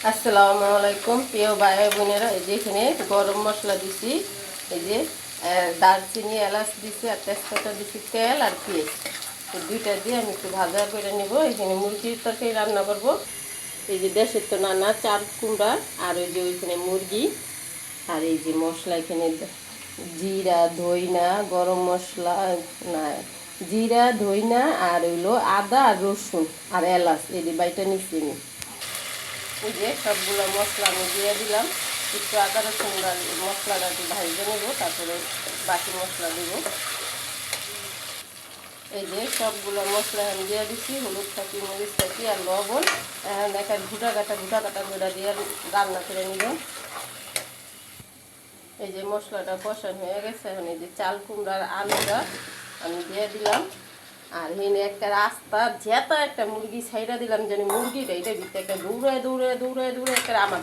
আসসালামু আলাইকুম প্রিয় ভাই বোনেরা। এই যে এখানে গরম মশলা দিছি, এই যে দারচিনি এলাচ দিছি আর তেজপাতা দিছি, তেল আর পেঁয়াজ, এই দুইটা দিয়ে আমি একটু ভাজা করে নেব। এখানে মুরগির তরকারি রান্না করব। এই যে দেশের তো নানা চাল কুমড়া, আর ওই যে ওইখানে মুরগি, আর এই যে মশলা এখানে জিরা ধইনা গরম মশলা, না জিরা ধইনা আর হইলো আদা আর রসুন আর এলাচ, এই যে বাইটা নিচ্ছি আমি। এই যে সবগুলো মশলা আমি দিয়ে দিলাম, একটু আদা রসুন মশলাটা একটু ভাজতে নেব, তারপরে বাকি মশলা দেব। এই যে সবগুলো মশলা আমি দিয়ে দিচ্ছি, হলুদ থাকি মরিচ থাকি আর লবণ। একটা ঘুটা কাটা করে দিয়ে রান্না করে নিব। এই যে মশলাটা কষানো হয়ে গেছে, এখন এই যে চাল কুমড়ার আলুটা আমি দিয়ে দিলাম। আর এখানে একটা রাস্তা যেটা একটা মুরগি ছাইড়া দিলাম, জানি মুরগিটা এটা ভিতরে একটা দৌড়ে একটা আমার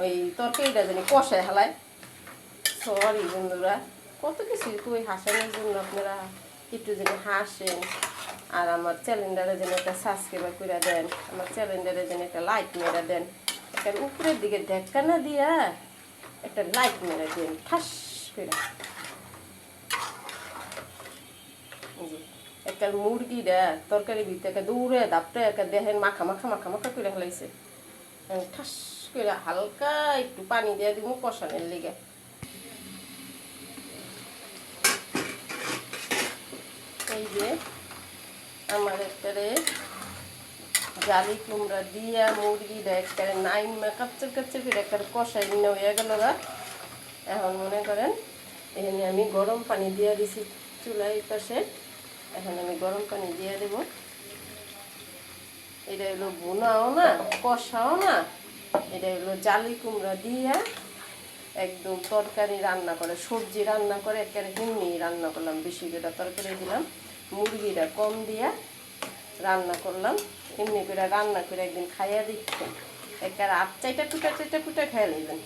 ওই তরকারিটা জানি কষায় হেলায়। সরি বন্ধুরা, কত কিছু তুই হাসানোর জন্য আপনারা একটু যেন হাসেন, আর আমার চ্যালেঞ্জারে যেন একটা সাবস্ক্রাইব করে দেন, আমার চ্যালেঞ্জারে যেন একটা লাইক মেরে দেন, একটা উপরের দিকে ঢেক্কা না দিয়া একটা লাইক মেরে দেন ঠাস করে। একটা মুরগিটা তরকারি ভিতরে দৌড়ে দাপটে একটা দেখেন মাখা মাখা মাখা মাখা করে ফেলাইছে। ঠাস করে হালকা একটু পানি দিয়ে দিব কষানোর লেগে। এই যে আমার একটারে জালি কুমড়া দিয়া মুরগিটা একটা নাইমা কাপচার কাপচার করে একটা কষাই নিয়ে হয়ে গেল গা। এখন মনে করেন এখানে আমি গরম পানি দিয়ে দিছি চুলার পাশে, এখন আমি গরম পানি দিয়ে দেব। এটা হলো ভুনাও না কষাও না, এটা হলো জালি কুমড়া দিয়া একদম তরকারি রান্না করে, সবজি রান্না করে একেবারে হিমনি রান্না করলাম, বেশি করে তরকারি দিলাম, মুরগিটা কম দিয়া রান্না করলাম। এমনি করে রান্না করে একদিন খাইয়া দিচ্ছেন, একেবারে চাইটা কুটা খাইয়া নেবেন।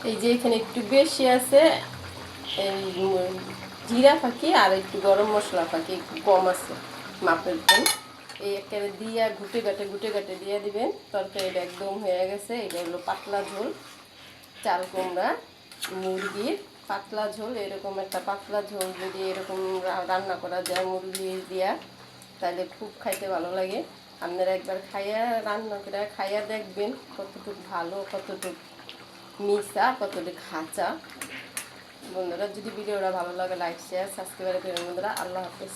এই যে এখানে একটু বেশি আছে এই জিরা ফাঁকি আর একটু গরম মশলা ফাঁকি একটু কম আছে মাপের কম। এই একেবারে দিয়া ঘুটে ঘাটে দিয়ে দিবেন। তরকারিটা একদম হয়ে গেছে। এটা হলো পাতলা ঝোল চাল কুমড়া মুরগির পাতলা ঝোল। এরকম একটা পাতলা ঝোল যদি এরকম রান্না করা যায় মুরগি দিয়া, তাহলে খুব খাইতে ভালো লাগে। আপনারা একবার খাইয়া রান্না করে খাইয়া দেখবেন কতটুকু ভালো, কতটুকু মিশা, কতটুকু খাঁচা। বন্ধুরা যদি ভিডিওটা ভালো লাগে লাইক শেয়ার সাবস্ক্রাইব করেন বন্ধুরা। আল্লাহ হাফেজ।